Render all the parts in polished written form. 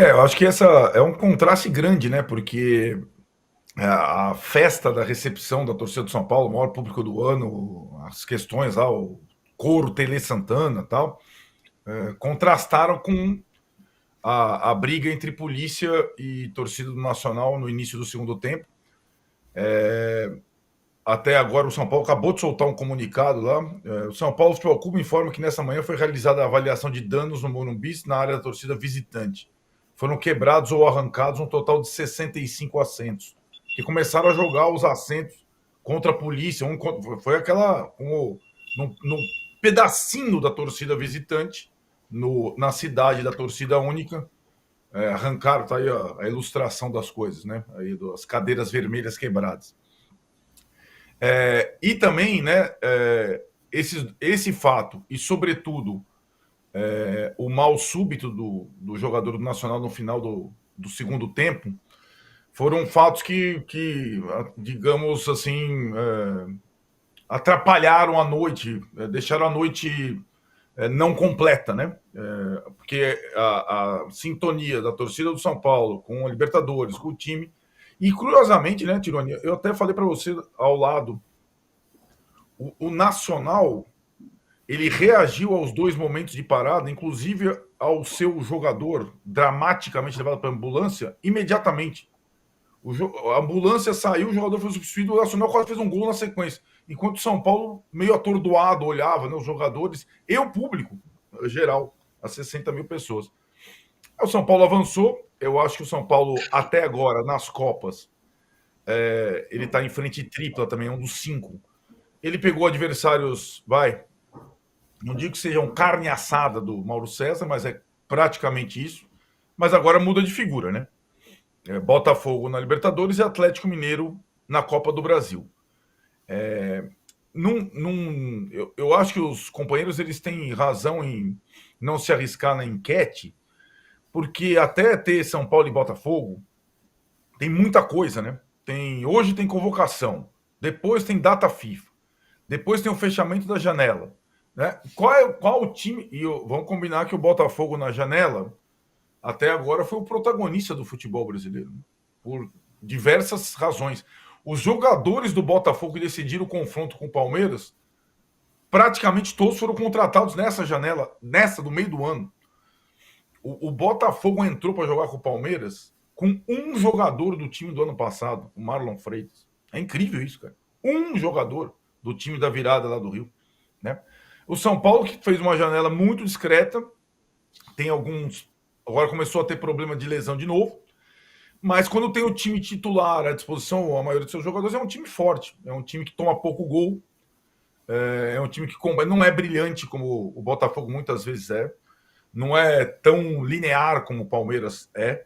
Eu acho que essa é um contraste grande, né? Porque a festa da recepção da torcida do São Paulo, o maior público do ano, as questões lá, o coro Tele Santana e tal, contrastaram com a briga entre polícia e torcida do Nacional no início do segundo tempo. Até agora, o São Paulo acabou de soltar um comunicado lá. O São Paulo Futebol Clube informa que nessa manhã foi realizada a avaliação de danos no Morumbi na área da torcida visitante. Foram quebrados ou arrancados um total de 65 assentos, que começaram a jogar os assentos contra a polícia. Foi aquela. No pedacinho da torcida visitante, na cidade da torcida única. Arrancaram, tá aí a ilustração das coisas, né? Aí das cadeiras vermelhas quebradas. E também, né, esse fato, e sobretudo o mal súbito do jogador do Nacional no final do segundo tempo, foram fatos que digamos assim, atrapalharam a noite, deixaram a noite não completa, né? Porque a sintonia da torcida do São Paulo com a Libertadores, com o time, e curiosamente, né, Tironi, eu até falei para você ao lado, o Nacional, ele reagiu aos dois momentos de parada, inclusive ao seu jogador dramaticamente levado para a ambulância, imediatamente. A ambulância saiu, o jogador foi substituído, o Nacional quase fez um gol na sequência. Enquanto o São Paulo, meio atordoado, olhava, né, os jogadores e o público geral, as 60 mil pessoas. Aí o São Paulo avançou. Eu acho que o São Paulo, até agora, nas Copas, ele está em frente tripla também, é um dos 5. Ele pegou adversários, não digo que sejam carne assada do Mauro César, mas é praticamente isso. Mas agora muda de figura, né? Botafogo na Libertadores e Atlético Mineiro na Copa do Brasil. Eu acho que os companheiros eles têm razão em não se arriscar na enquete, porque até ter São Paulo e Botafogo tem muita coisa, né? Hoje tem convocação, depois tem data FIFA, depois tem o fechamento da janela. Né? Qual o time? Vamos combinar que o Botafogo na janela, até agora, foi o protagonista do futebol brasileiro, né? Por diversas razões. Os jogadores do Botafogo que decidiram o confronto com o Palmeiras, praticamente todos foram contratados nessa janela, do meio do ano. O Botafogo entrou para jogar com o Palmeiras com um jogador do time do ano passado, o Marlon Freitas. É incrível isso, cara. Um jogador do time da virada lá do Rio. Né? O São Paulo, que fez uma janela muito discreta, tem alguns. Agora começou a ter problema de lesão de novo. Mas quando tem o time titular à disposição, a maioria dos seus jogadores, é um time forte. É um time que toma pouco gol. É um time que não é brilhante como o Botafogo muitas vezes é. Não é tão linear como o Palmeiras é.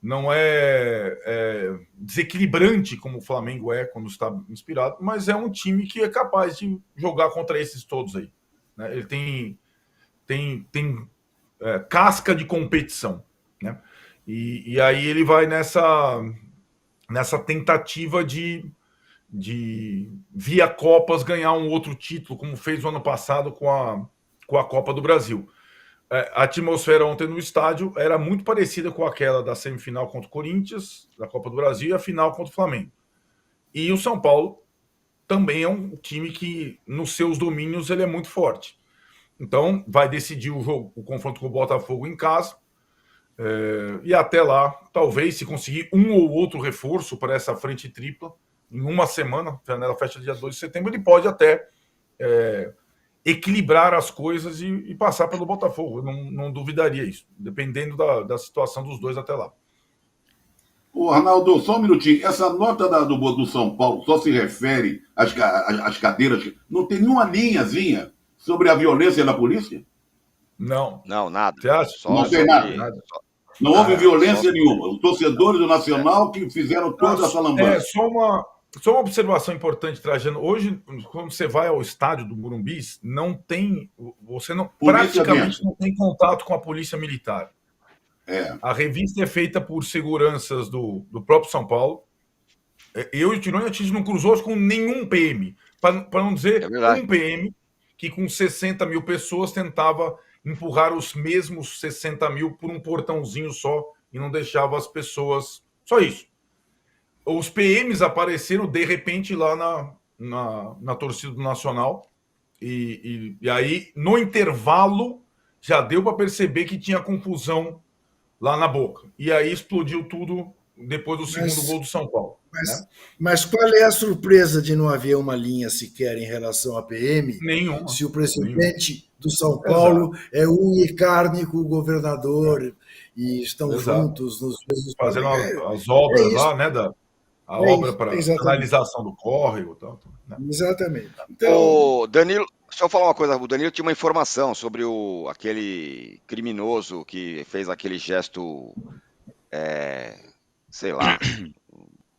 Não é desequilibrante como o Flamengo é quando está inspirado. Mas é um time que é capaz de jogar contra esses todos aí. Né? Ele tem casca de competição. Né? E aí ele vai nessa tentativa de via Copas, ganhar um outro título, como fez o ano passado com a Copa do Brasil. A atmosfera ontem no estádio era muito parecida com aquela da semifinal contra o Corinthians, da Copa do Brasil, e a final contra o Flamengo. E o São Paulo também é um time que, nos seus domínios, ele é muito forte. Então, vai decidir o confronto com o Botafogo em casa. E até lá, talvez, se conseguir um ou outro reforço para essa frente tripla, em uma semana, a janela fecha dia 2 de setembro, ele pode até equilibrar as coisas e passar pelo Botafogo. Eu não duvidaria isso, dependendo da situação dos dois até lá. Ô, Arnaldo, só um minutinho. Essa nota do São Paulo só se refere às cadeiras. Não tem nenhuma linhazinha sobre a violência da polícia? Não, nada. Você acha? Não tem nada. Não houve violência nenhuma. Os torcedores do Nacional que fizeram toda essa lambança. Só uma observação importante, Trajano. Hoje, quando você vai ao estádio do Morumbi, praticamente não tem contato com a polícia militar. A revista é feita por seguranças do próprio São Paulo. Eu e o Tironi, a gente não cruzou com nenhum PM, para não dizer um PM que com 60 mil pessoas tentava empurrar os mesmos 60 mil por um portãozinho só e não deixava as pessoas... Só isso. Os PMs apareceram, de repente, lá na torcida do Nacional, e aí, no intervalo, já deu para perceber que tinha confusão lá na Boca. E aí explodiu tudo depois do segundo gol do São Paulo. Né? Mas qual é a surpresa de não haver uma linha sequer em relação à PM? Nenhuma. Se o presidente do São Paulo é unha e carne com o governador e estão juntos nos mesmos... Fazendo as obras lá, né? A obra para canalização do córrego. Né? Exatamente. Então... Danilo, deixa eu falar uma coisa. O Danilo tinha uma informação sobre aquele criminoso que fez aquele gesto, sei lá,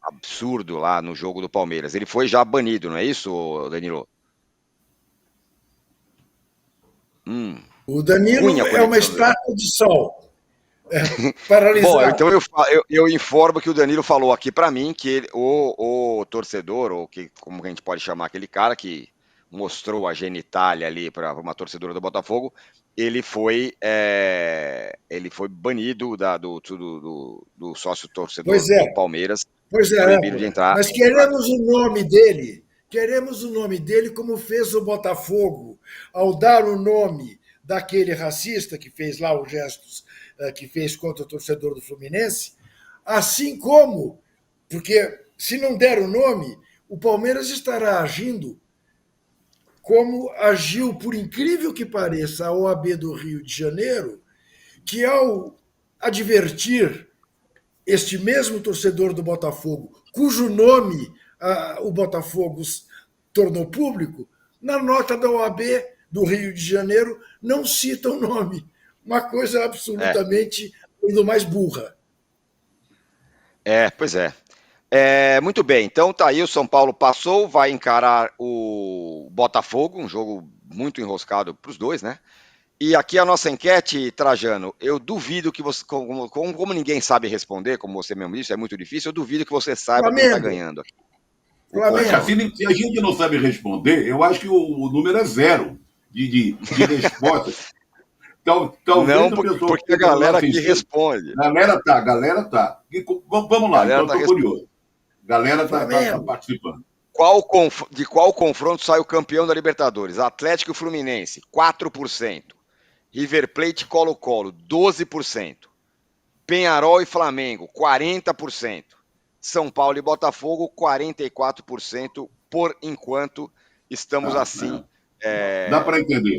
absurdo lá no jogo do Palmeiras. Ele foi já banido, não é isso, Danilo? O Danilo é uma estátua de sol. Paralisado. Bom, então eu informo que o Danilo falou aqui para mim que o torcedor, ou que, como a gente pode chamar aquele cara que mostrou a genitália ali para uma torcedora do Botafogo, ele foi banido do sócio torcedor do Palmeiras. Pois é, de entrar. Mas queremos o nome dele. Queremos o nome dele, como fez o Botafogo, ao dar o nome daquele racista que fez lá os gestos que fez contra o torcedor do Fluminense, assim como, porque se não der o nome, o Palmeiras estará agindo como agiu, por incrível que pareça, a OAB do Rio de Janeiro, que ao advertir este mesmo torcedor do Botafogo, cujo nome o Botafogo tornou público, na nota da OAB do Rio de Janeiro não cita o nome. Uma coisa absolutamente ainda mais burra. Pois é. Muito bem, então tá aí, o São Paulo passou, vai encarar o Botafogo, um jogo muito enroscado para os dois, né? E aqui a nossa enquete, Trajano, eu duvido que você, como ninguém sabe responder, como você mesmo disse, é muito difícil, eu duvido que você saiba quem está ganhando aqui. Se a gente não sabe responder, eu acho que o número é 0 de respostas. Não, porque a galera aqui responde. Galera tá. Vamos lá, então eu tô curioso. Galera tá participando. De qual confronto sai o campeão da Libertadores? Atlético e Fluminense, 4%. River Plate e Colo-Colo, 12%. Penharol e Flamengo, 40%. São Paulo e Botafogo, 44%. Por enquanto, estamos assim. Dá para entender.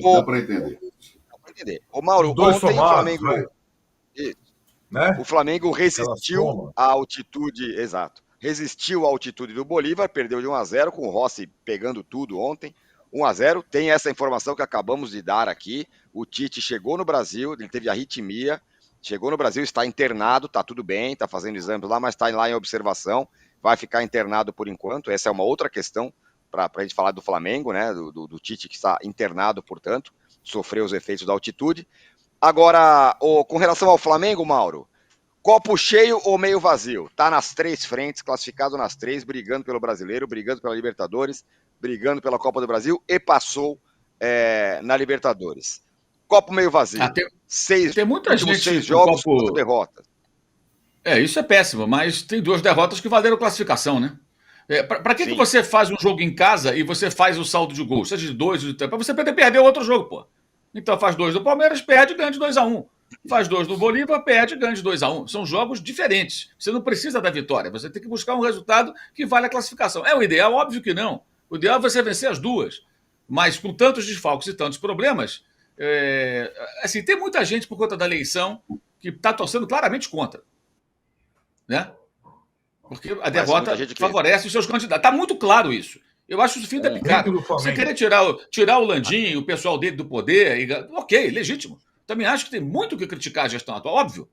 Ô, Mauro, ontem o Flamengo... Né? O Flamengo resistiu à altitude, exato. Resistiu à altitude do Bolívar, perdeu de 1-0, com o Rossi pegando tudo ontem. 1-0, tem essa informação que acabamos de dar aqui. O Tite chegou no Brasil, ele teve arritmia, chegou no Brasil, está internado, está tudo bem, está fazendo exames lá, mas está lá em observação, vai ficar internado por enquanto. Essa é uma outra questão para a gente falar do Flamengo, né? Do Tite, que está internado, portanto, sofreu os efeitos da altitude. Agora, com relação ao Flamengo, Mauro, copo cheio ou meio vazio? Tá nas 3 frentes, classificado nas 3, brigando pelo Brasileiro, brigando pela Libertadores, brigando pela Copa do Brasil e passou na Libertadores. Copo meio vazio. Tem muita gente 6 jogos, 4 derrotas. Isso é péssimo, mas tem 2 derrotas que valeram classificação, né? Para que você faz um jogo em casa e você faz o saldo de gols? Seja de 2 ou de 3, para você poder perder o outro jogo, pô. Então faz 2 do Palmeiras, perde e ganha de 2-1. Faz 2 do Bolívar, perde e ganha de 2-1. São jogos diferentes. Você não precisa da vitória. Você tem que buscar um resultado que vale a classificação. É o ideal? Óbvio que não. O ideal é você vencer as 2. Mas com tantos desfalques e tantos problemas, assim, tem muita gente, por conta da eleição, que está torcendo claramente contra. Né? Porque a derrota favorece os seus candidatos. Está muito claro isso. Eu acho isso fim da picada. Você querer tirar o Landim e o pessoal dele do poder, ok, legítimo. Também acho que tem muito o que criticar a gestão atual, óbvio.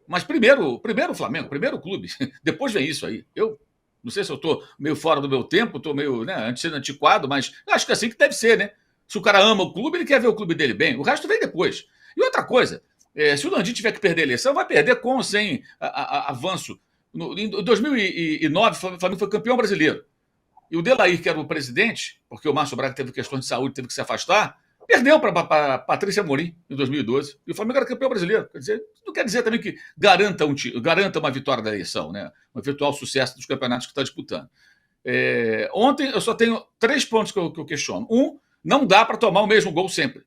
Mas primeiro o Flamengo, primeiro o clube. Depois vem isso aí. Eu não sei se eu estou meio fora do meu tempo, estou meio sendo antiquado, mas acho que é assim que deve ser, né? Se o cara ama o clube, ele quer ver o clube dele bem. O resto vem depois. E outra coisa, se o Landim tiver que perder a eleição, vai perder com ou sem avanço. Em 2009, o Flamengo foi campeão brasileiro. E o Delair, que era o presidente, porque o Márcio Braga teve questões de saúde, teve que se afastar, Perdeu para Patrícia Amorim em 2012. E o Flamengo era campeão brasileiro. Quer dizer, não quer dizer também que garanta uma vitória da eleição, né? Um eventual sucesso dos campeonatos que está disputando. Ontem eu só tenho 3 pontos que eu questiono. Não dá para tomar o mesmo gol sempre.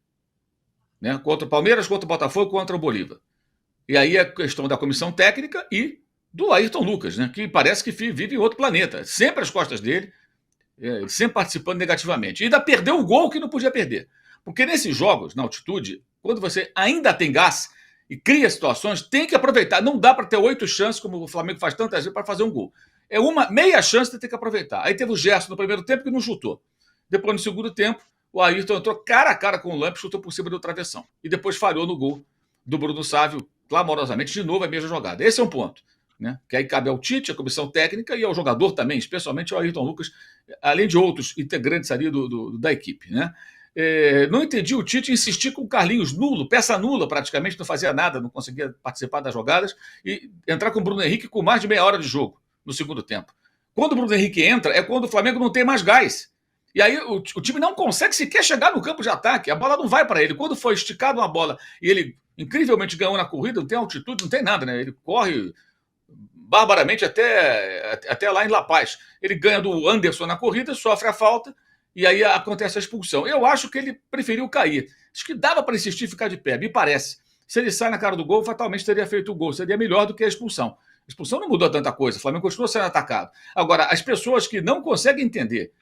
Né? Contra o Palmeiras, contra o Botafogo, contra o Bolívar. E aí a questão da comissão técnica e do Ayrton Lucas, né? Que parece que vive em outro planeta. Sempre às costas dele, sempre participando negativamente. E ainda perdeu o gol que não podia perder. Porque nesses jogos, na altitude, quando você ainda tem gás e cria situações, tem que aproveitar. Não dá para ter 8 chances, como o Flamengo faz tantas vezes, para fazer um gol. É uma meia chance que tem que aproveitar. Aí teve o Gerson no primeiro tempo que não chutou. Depois, no segundo tempo, o Ayrton entrou cara a cara com o Lamp, chutou por cima do travessão. E depois falhou no gol do Bruno Sávio, clamorosamente, de novo a mesma jogada. Esse é um ponto. Né? Que aí cabe ao Tite, à comissão técnica e ao jogador também, especialmente ao Ayrton Lucas, além de outros integrantes ali da equipe. Né? Não entendi o Tite insistir com o Carlinhos nulo, peça nula praticamente, não fazia nada, não conseguia participar das jogadas, e entrar com o Bruno Henrique com mais de meia hora de jogo no segundo tempo. Quando o Bruno Henrique entra, é quando o Flamengo não tem mais gás. E aí o time não consegue sequer chegar no campo de ataque, a bola não vai para ele. Quando foi esticado uma bola e ele incrivelmente ganhou na corrida, não tem altitude, não tem nada, né? Ele corre barbaramente até lá em La Paz. Ele ganha do Anderson na corrida, sofre a falta e aí acontece a expulsão. Eu acho que ele preferiu cair. Acho que dava para insistir e ficar de pé, me parece. Se ele sai na cara do gol, fatalmente teria feito o gol. Seria melhor do que a expulsão. A expulsão não mudou tanta coisa, o Flamengo continua sendo atacado. Agora, as pessoas que não conseguem entender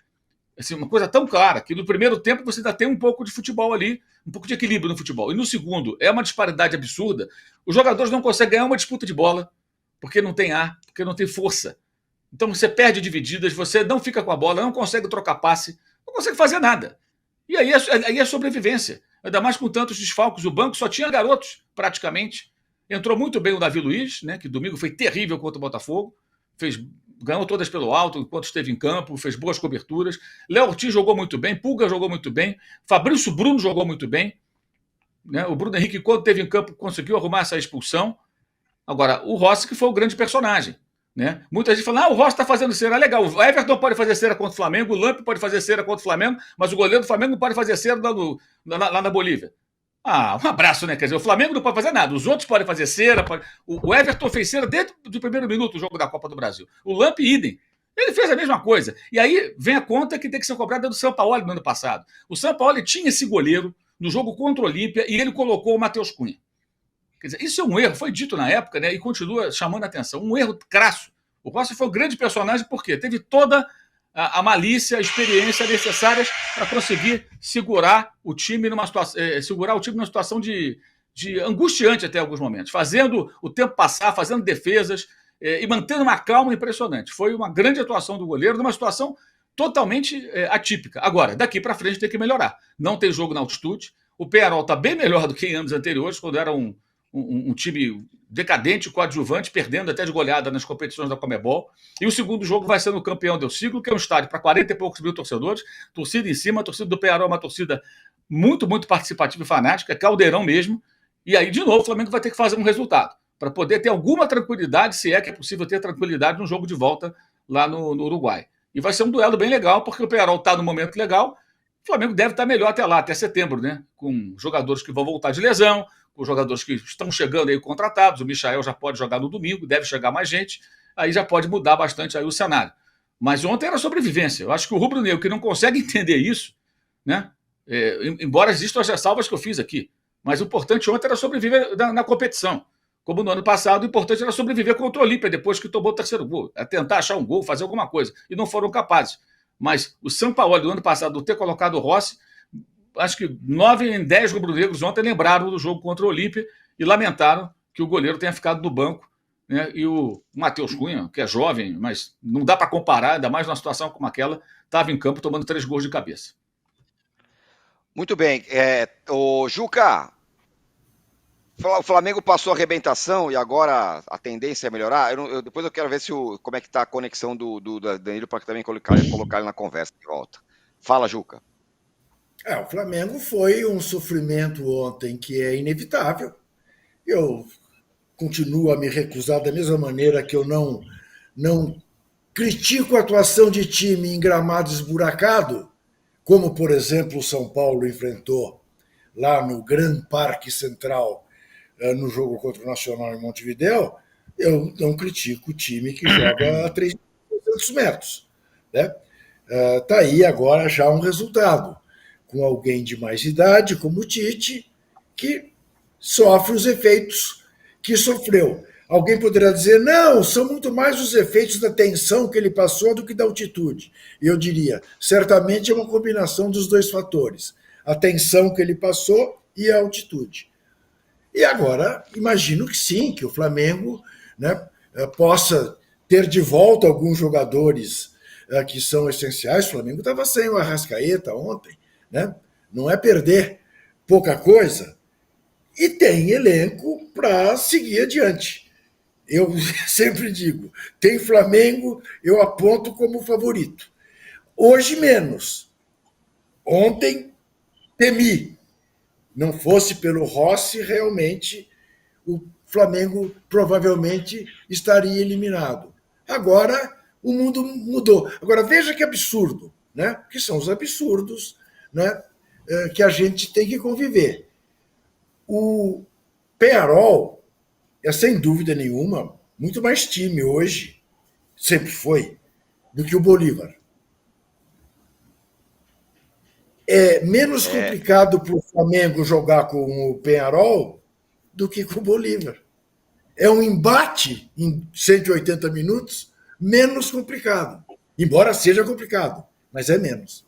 assim, uma coisa tão clara, que no primeiro tempo você ainda tem um pouco de futebol ali, um pouco de equilíbrio no futebol. E no segundo, é uma disparidade absurda. Os jogadores não conseguem ganhar uma disputa de bola, porque não tem ar, porque não tem força. Então você perde divididas, você não fica com a bola, não consegue trocar passe, não consegue fazer nada. E aí é sobrevivência. Ainda mais com tantos desfalques. O banco só tinha garotos, praticamente. Entrou muito bem o Davi Luiz, né, que domingo foi terrível contra o Botafogo. Ganhou todas pelo alto enquanto esteve em campo, fez boas coberturas. Léo Ortiz jogou muito bem, Pulga jogou muito bem, Fabrício Bruno jogou muito bem. Né? O Bruno Henrique, quando esteve em campo, conseguiu arrumar essa expulsão. Agora, o Rossi que foi o grande personagem. Né? Muita gente fala, o Rossi está fazendo cera, legal. O Everton pode fazer cera contra o Flamengo, o Lamp pode fazer cera contra o Flamengo, mas o goleiro do Flamengo não pode fazer cera lá na Bolívia. Um abraço, né? Quer dizer, o Flamengo não pode fazer nada. Os outros podem fazer cera. O Everton fez cera desde o primeiro minuto do jogo da Copa do Brasil. O Lamp, idem. Ele fez a mesma coisa. E aí vem a conta que tem que ser cobrada do Sampaoli no ano passado. O Sampaoli tinha esse goleiro no jogo contra o Olímpia e ele colocou o Matheus Cunha. Quer dizer, isso é um erro. Foi dito na época, né? E continua chamando a atenção. Um erro crasso. O Rossi foi o grande personagem porque teve toda a malícia, a experiência necessárias para conseguir segurar o time numa situação de angustiante até alguns momentos, fazendo o tempo passar, fazendo defesas e mantendo uma calma impressionante. Foi uma grande atuação do goleiro numa situação totalmente atípica. Agora, daqui para frente tem que melhorar. Não tem jogo na altitude. O Peñarol está bem melhor do que em anos anteriores, quando era um time decadente, coadjuvante, perdendo até de goleada nas competições da Conmebol. E o segundo jogo vai ser no Campeão del Siglo, que é um estádio para 40 e poucos mil torcedores, torcida em cima, a torcida do Peñarol é uma torcida muito, muito participativa e fanática, é caldeirão mesmo. E aí, de novo, o Flamengo vai ter que fazer um resultado, para poder ter alguma tranquilidade, se é que é possível ter tranquilidade no jogo de volta lá no Uruguai. E vai ser um duelo bem legal, porque o Peñarol está no momento legal. O Flamengo deve estar melhor até lá, até setembro, né? Com jogadores que vão voltar de lesão, com jogadores que estão chegando aí contratados. O Michael já pode jogar no domingo, deve chegar mais gente, aí já pode mudar bastante aí o cenário. Mas ontem era sobrevivência. Eu acho que o rubro-negro que não consegue entender isso, né? Embora existam as ressalvas que eu fiz aqui, mas o importante ontem era sobreviver na competição. Como no ano passado, o importante era sobreviver contra o Olímpia depois que tomou o terceiro gol, é tentar achar um gol, fazer alguma coisa, e não foram capazes. Mas o Sampaoli do ano passado, ter colocado o Rossi, acho que 9 em 10 rubro-negros ontem lembraram do jogo contra o Olímpia e lamentaram que o goleiro tenha ficado no banco, né? E o Matheus Cunha, que é jovem, mas não dá para comparar, ainda mais numa situação como aquela, estava em campo tomando 3 gols de cabeça. Muito bem. O Juca, o Flamengo passou a arrebentação e agora a tendência é melhorar. Depois eu quero ver como é que está a conexão do Danilo para também colocar ele na conversa de volta. Fala, Juca. O Flamengo foi um sofrimento ontem que é inevitável. Eu continuo a me recusar da mesma maneira que eu não critico a atuação de time em gramado esburacado, como, por exemplo, o São Paulo enfrentou lá no Gran Parque Central, no jogo contra o Nacional em Montevidéu, eu não critico o time que joga a 300 metros. Né? Está aí agora já um resultado, com alguém de mais idade, como o Tite, que sofre os efeitos que sofreu. Alguém poderá dizer, não, são muito mais os efeitos da tensão que ele passou do que da altitude. E eu diria, certamente é uma combinação dos dois fatores, a tensão que ele passou e a altitude. E agora, imagino que sim, que o Flamengo, né, possa ter de volta alguns jogadores que são essenciais. O Flamengo estava sem o Arrascaeta ontem, né? Não é perder pouca coisa. E tem elenco para seguir adiante. Eu sempre digo, tem Flamengo, eu aponto como favorito. Hoje menos. Ontem temi. Não fosse pelo Rossi, realmente o Flamengo provavelmente estaria eliminado. Agora o mundo mudou. Agora veja que absurdo, né? Que são os absurdos, né? Que a gente tem que conviver. O Peñarol é, sem dúvida nenhuma, muito mais time hoje, sempre foi, do que o Bolívar. É menos complicado para o Flamengo jogar com o Peñarol do que com o Bolívar. É um embate em 180 minutos menos complicado. Embora seja complicado, mas é menos.